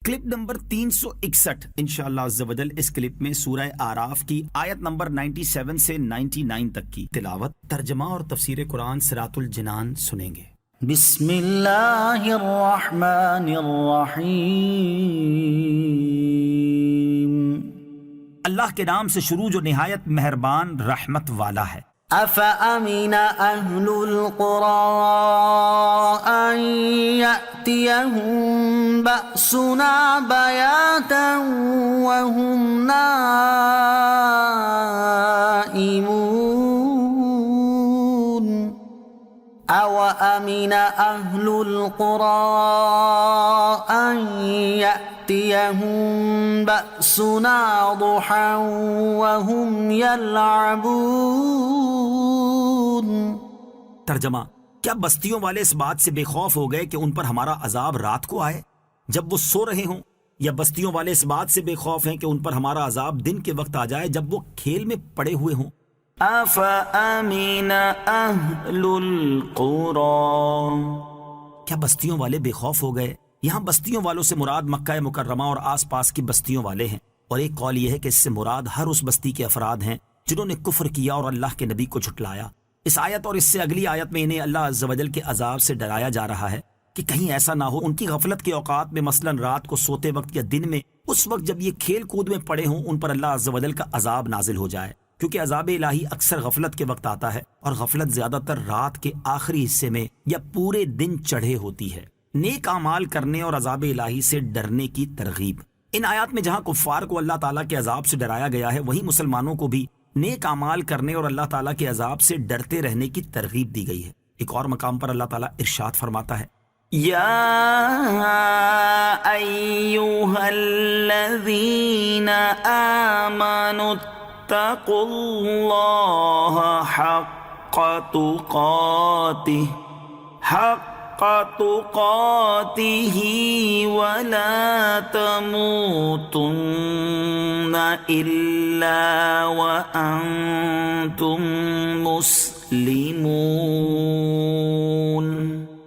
Clip number 361 انشاءاللہ عز و جل اس کلپ میں سورہ اعراف کی آیت نمبر 97 سے 99 تک کی تلاوت، ترجمہ اور تفسیر قرآن صراط الجنان سنیں گے۔ بسم اللہ الرحمن الرحیم۔ اللہ کے نام سے شروع جو نہایت مہربان رحمت والا ہے۔ افأمن اہل القرى ان یأتیہم بأسنا بیاتا وهم نائمون او امن اہل القرى ان یأتیہم بأسنا ضحا وهم یلعبون۔ ترجمہ: کیا بستیوں والے اس بات سے بے خوف ہو گئے کہ ان پر ہمارا عذاب رات کو آئے جب وہ سو رہے ہوں، یا بستیوں والے اس بات سے بے خوف ہیں کہ ان پر ہمارا عذاب دن کے وقت آ جائے جب وہ کھیل میں پڑے ہوئے ہوں؟ افأمن اہل القرى، کیا بستیوں والے بے خوف ہو گئے؟ یہاں بستیوں والوں سے مراد مکہ مکرمہ اور آس پاس کی بستیوں والے ہیں، اور ایک قول یہ ہے کہ اس سے مراد ہر اس بستی کے افراد ہیں جنہوں نے کفر کیا اور اللہ کے نبی کو جھٹلایا۔ اس آیت اور اس سے اگلی آیت میں انہیں اللہ عز و جل کے عذاب سے ڈرایا جا رہا ہے کہ کہیں ایسا نہ ہو ان کی غفلت کے اوقات میں، مثلا رات کو سوتے وقت یا دن میں، اس وقت جب یہ کھیل کود میں پڑے ہوں، ان پر اللہ عز و جل کا عذاب نازل ہو جائے، کیونکہ عذاب الہی اکثر غفلت کے وقت آتا ہے، اور غفلت زیادہ تر رات کے آخری حصے میں یا پورے دن چڑھے ہوتی ہے۔ نیک اعمال کرنے اور عذاب الہی سے ڈرنے کی ترغیب۔ ان آیات میں جہاں کفار کو اللہ تعالیٰ کے عذاب سے ڈرایا گیا ہے، وہیں مسلمانوں کو بھی نیک اعمال کرنے اور اللہ تعالیٰ کے عذاب سے ڈرتے رہنے کی ترغیب دی گئی ہے۔ ایک اور مقام پر اللہ تعالیٰ ارشاد فرماتا ہے، یا ایھا الذین آمنوا اتقوا اللہ حق تقاتہ ولا تموتن الا وانتم مسلمون۔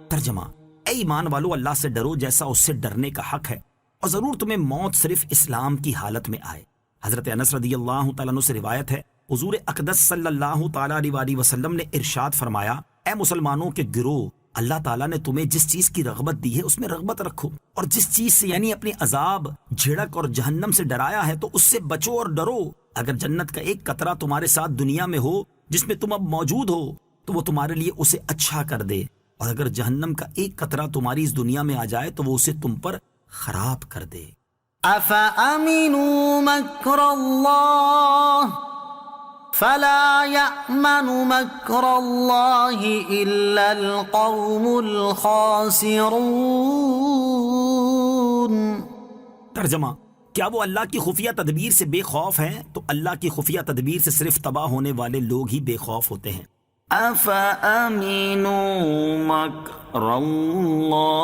ترجمہ: اے ایمان والو، اللہ سے ڈرو جیسا اس سے ڈرنے کا حق ہے، اور ضرور تمہیں موت صرف اسلام کی حالت میں آئے۔ حضرت انس رضی اللہ تعالیٰ عنہ سے روایت ہے، حضور اقدس صلی اللہ تعالیٰ علیہ وسلم نے ارشاد فرمایا، اے مسلمانوں کے گروہ، اللہ تعالیٰ نے تمہیں جس چیز کی رغبت دی ہے اس میں رغبت رکھو، اور جس چیز سے یعنی اپنی عذاب، جھڑک اور جہنم سے ڈرایا ہے تو اس سے بچو اور ڈرو۔ اگر جنت کا ایک قطرہ تمہارے ساتھ دنیا میں ہو جس میں تم اب موجود ہو تو وہ تمہارے لیے اسے اچھا کر دے، اور اگر جہنم کا ایک قطرہ تمہاری اس دنیا میں آ جائے تو وہ اسے تم پر خراب کر دے۔ افأمنوا مکر اللہ فلا یأمن مکر اللہ الا القوم الخاسرون۔ ترجمہ: کیا وہ اللہ کی خفیہ تدبیر سے بے خوف ہیں؟ تو اللہ کی خفیہ تدبیر سے صرف تباہ ہونے والے لوگ ہی بے خوف ہوتے ہیں۔ افأمنوا مکر اللہ،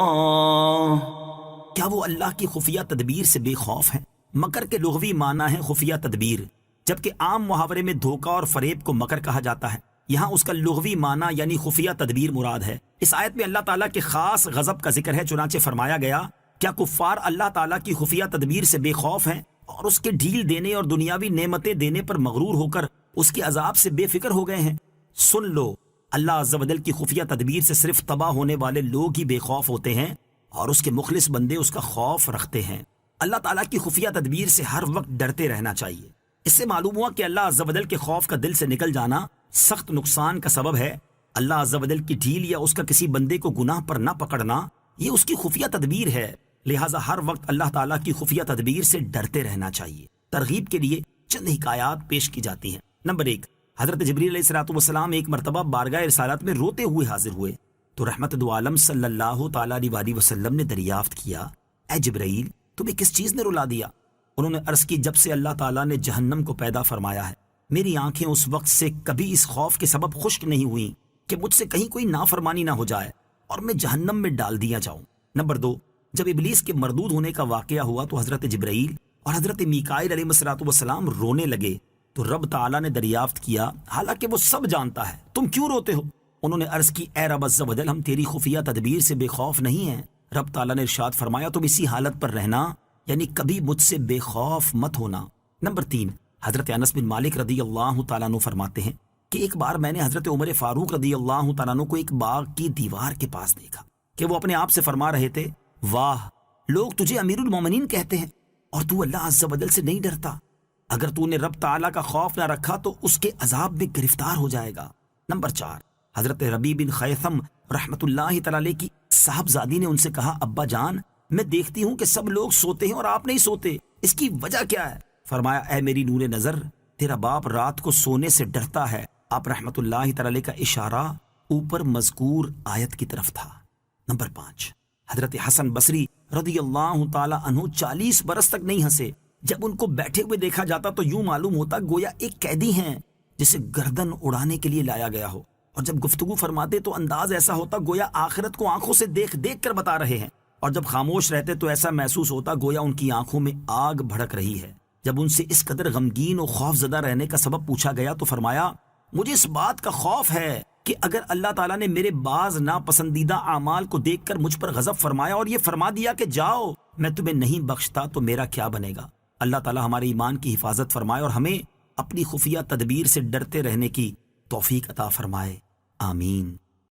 کیا وہ اللہ کی خفیہ تدبیر سے بے خوف ہیں؟ مکر کے لغوی معنی ہے خفیہ تدبیر، جبکہ عام محاورے میں دھوکہ اور فریب کو مکر کہا جاتا ہے۔ یہاں اس کا لغوی معنی یعنی خفیہ تدبیر مراد ہے۔ اس آیت میں اللہ تعالیٰ کے خاص غضب کا ذکر ہے، چنانچہ فرمایا گیا، کیا کفار اللہ تعالیٰ کی خفیہ تدبیر سے بے خوف ہیں اور اس کے ڈھیل دینے اور دنیاوی نعمتیں دینے پر مغرور ہو کر اس کے عذاب سے بے فکر ہو گئے ہیں؟ سن لو، اللہ عز و جل کی خفیہ تدبیر سے صرف تباہ ہونے والے لوگ ہی بے خوف ہوتے ہیں، اور اس کے مخلص بندے اس کا خوف رکھتے ہیں۔ اللہ تعالیٰ کی خفیہ تدبیر سے ہر وقت ڈرتے رہنا چاہیے۔ اس سے معلوم ہوا کہ اللہ عز و جل کے خوف کا دل سے نکل جانا سخت نقصان کا سبب ہے۔ اللہ عز و جل کی ڈھیل یا اس کا کسی بندے کو گناہ پر نہ پکڑنا، یہ اس کی خفیہ تدبیر ہے، لہٰذا ہر وقت اللہ تعالیٰ کی خفیہ تدبیر سے ڈرتے رہنا چاہیے۔ ترغیب کے لیے چند حکایات پیش کی جاتی ہیں۔ نمبر 1، حضرت جبریل علیہ السلام ایک مرتبہ بارگاہ رسالت میں روتے ہوئے حاضر ہوئے تو رحمت دو عالم صلی اللہ تعالیٰ علیہ وسلم نے دریافت کیا، اے جبرائیل، تمہیں کس چیز نے رلا دیا؟ انہوں نے عرض کی، جب سے اللہ تعالیٰ نے جہنم کو پیدا فرمایا ہے، میری آنکھیں اس وقت سے کبھی اس خوف کے سبب خشک نہیں ہوئیں کہ مجھ سے کہیں کوئی نافرمانی نہ ہو جائے اور میں جہنم میں ڈال دیا جاؤں۔ نمبر 2، جب ابلیس کے مردود ہونے کا واقعہ ہوا تو حضرت جبرائیل اور حضرت میکائیل علیہ السلام رونے لگے تو رب تعالیٰ نے دریافت کیا، حالانکہ وہ سب جانتا ہے، تم کیوں روتے ہو؟ انہوں نے عرض کی، اے رب عز و جل، ہم تیری خفیہ تدبیر سے بے خوف نہیں ہیں۔ رب تعالیٰ نے ارشاد فرمایا، تم اسی حالت پر رہنا یعنی کبھی مجھ سے بے خوف مت ہونا۔ نمبر 3، حضرت انس بن مالک رضی اللہ تعالیٰ عنہ فرماتے ہیں کہ ایک بار میں نے حضرت عمر فاروق رضی اللہ تعالیٰ عنہ کو ایک باغ کی دیوار کے پاس دیکھا کہ وہ اپنے آپ سے فرما رہے تھے، واہ، لوگ تجھے امیر المومنین کہتے ہیں اور تو اللہ عز و جل سے نہیں ڈرتا۔ اگر تو نے رب تعالیٰ کا خوف نہ رکھا تو اس کے عذاب میں گرفتار ہو جائے گا۔ نمبر 4، حضرت ربیع بن خیثم رحمت اللہ تعالی علیہ کی صاحبزادی نے ان سے کہا، ابا جان، میں دیکھتی ہوں کہ سب لوگ سوتے ہیں اور آپ نہیں سوتے، اس کی وجہ کیا ہے؟ فرمایا، اے میری نور نظر، تیرا باپ رات کو سونے سے ڈرتا ہے۔ آپ رحمت اللہ تعالی علیہ کا اشارہ اوپر مذکور آیت کی طرف تھا۔ نمبر 5، حضرت حسن بصری رضی اللہ تعالی عنہ 40 برس تک نہیں ہنسے۔ جب ان کو بیٹھے ہوئے دیکھا جاتا تو یوں معلوم ہوتا گویا ایک قیدی ہیں جسے گردن اڑانے کے لیے لایا گیا ہو، اور جب گفتگو فرماتے تو انداز ایسا ہوتا گویا آخرت کو آنکھوں سے دیکھ دیکھ کر بتا رہے ہیں، اور جب خاموش رہتے تو ایسا محسوس ہوتا گویا ان کی آنکھوں میں آگ بھڑک رہی ہے۔ جب ان سے اس قدر غمگین اور خوف زدہ رہنے کا سبب پوچھا گیا تو فرمایا، مجھے اس بات کا خوف ہے کہ اگر اللہ تعالیٰ نے میرے بعض ناپسندیدہ اعمال کو دیکھ کر مجھ پر غضب فرمایا اور یہ فرما دیا کہ جاؤ، میں تمہیں نہیں بخشتا، تو میرا کیا بنے گا؟ اللہ تعالیٰ ہمارے ایمان کی حفاظت فرمائے اور ہمیں اپنی خفیہ تدبیر سے ڈرتے رہنے کی توفیق عطا فرمائے، آمین۔